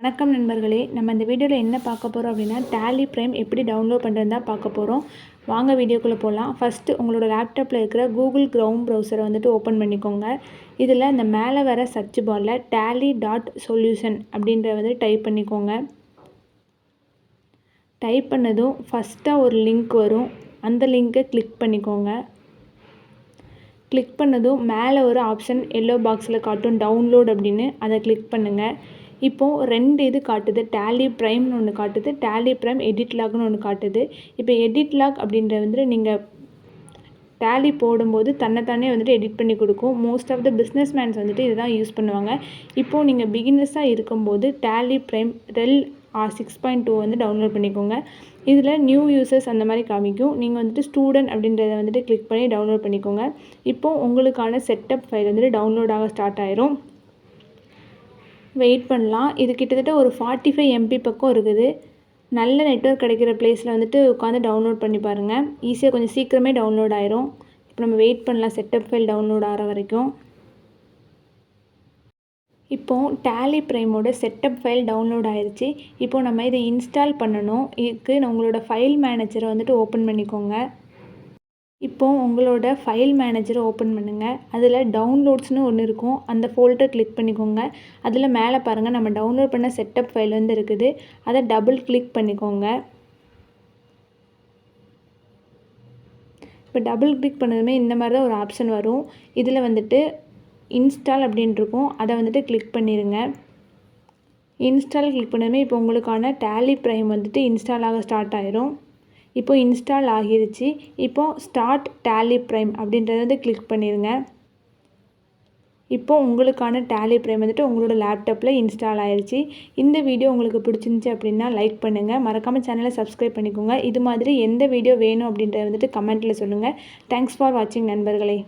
வணக்கம் நண்பர்களே, நம்ம இந்த வீடியோவில் என்ன பார்க்க போகிறோம் அப்படின்னா டேலி பிரைம் எப்படி டவுன்லோட் பண்ணுறதுன்னு தான் பார்க்க போகிறோம். வாங்க வீடியோக்குள்ளே போகலாம். ஃபஸ்ட்டு உங்களோட லேப்டாப்பில் இருக்கிற கூகுள் க்ரோம் ப்ரௌசரை ஓப்பன் பண்ணிக்கோங்க. இதில் இந்த மேலே வர சர்ச் பாரில் tally.solution அப்படின்ற டைப் பண்ணிக்கோங்க. டைப் பண்ணதும் ஃபஸ்ட்டாக ஒரு லிங்க் வரும், அந்த லிங்க்கை கிளிக் பண்ணிக்கோங்க. கிளிக் பண்ணதும் மேலே ஒரு ஆப்ஷன் எல்லோ பாக்ஸில் காட்டும் டவுன்லோட் அப்படின்னு, அதை கிளிக் பண்ணுங்கள். இப்போது 2 இது காட்டுது, டேலி ப்ரைம்னு ஒன்று காட்டுது, டேலி ப்ரைம் எடிட் லாக்னு ஒன்று காட்டுது. இப்போ எடிட் லாக் அப்படின்ற நீங்கள் டேலி போடும்போது தன்னைத்தானே எடிட் பண்ணி கொடுக்கும். Most of the business mans இதுதான் யூஸ் பண்ணுவாங்க. இப்போது நீங்கள் பிகினர்ஸாக இருக்கும்போது டேலி ப்ரைம் ரெல் 6.2 டவுன்லோட் பண்ணிக்கோங்க. இதில் நியூ யூசர்ஸ் அந்த மாதிரி காமிக்கும். நீங்கள் ஸ்டூடெண்ட் அப்படின்றத கிளிக் பண்ணி டவுன்லோட் பண்ணிக்கோங்க. இப்போது உங்களுக்கான செட்டப் ஃபைல் டவுன்லோட் ஆக ஸ்டார்ட் ஆயிரும். வெயிட் பண்ணலாம். இது கிட்டத்தட்ட ஒரு 45 MB பக்கம் இருக்குது. நல்ல நெட்வொர்க் கிடைக்கிற பிளேஸில் உட்காந்து டவுன்லோட் பண்ணி பாருங்கள். ஈஸியாக கொஞ்சம் சீக்கிரமே டவுன்லோட் ஆயிரும். இப்போ நம்ம வெயிட் பண்ணலாம் செட்டப் ஃபைல் டவுன்லோட் ஆகிற வரைக்கும். இப்போது டேலி ப்ரைமோட செட்டப் ஃபைல் டவுன்லோட் ஆயிடுச்சு. இப்போது நம்ம இதை இன்ஸ்டால் பண்ணணும். இதுக்கு உங்களோட ஃபைல் மேனேஜரை ஓப்பன் பண்ணிக்கோங்க. இப்போது உங்களோட ஃபைல் மேனேஜரை ஓப்பன் பண்ணுங்கள். அதில் டவுன்லோட்ஸ்னு ஒன்று இருக்கும், அந்த ஃபோல்டர் கிளிக் பண்ணிக்கோங்க. அதில் மேலே பாருங்கள், நம்ம டவுன்லோட் பண்ண செட்டப் ஃபைல் இருக்குது. அதை டபுள் கிளிக் பண்ணிக்கோங்க. இப்போ டபுள் கிளிக் பண்ணதுமே இந்த மாதிரி தான் ஒரு ஆப்ஷன் வரும். இதில் இன்ஸ்டால் அப்படின்னு இருக்கும், அதை கிளிக் பண்ணிடுங்க. இன்ஸ்டால் கிளிக் பண்ணதுமே இப்போ உங்களுக்கான டேலி ப்ரைம் இன்ஸ்டால் ஆக ஸ்டார்ட் ஆயிரும். இப்போ இன்ஸ்டால் ஆகிருச்சு. இப்போது ஸ்டார்ட் டேலி ப்ரைம் அப்படின்றத கிளிக் பண்ணிடுங்க. இப்போது உங்களுக்கான டேலி ப்ரைம் உங்களோட லேப்டாப்பில் இன்ஸ்டால் ஆகிருச்சு. இந்த வீடியோ உங்களுக்கு பிடிச்சிருந்துச்சி அப்படின்னா லைக் பண்ணுங்கள். மறக்காமல் சேனலை சப்ஸ்கிரைப் பண்ணிக்கோங்க. இது மாதிரி எந்த வீடியோ வேணும் அப்படின்றத கமெண்ட்டில் சொல்லுங்கள். தேங்க்ஸ் ஃபார் வாட்சிங் நண்பர்களே.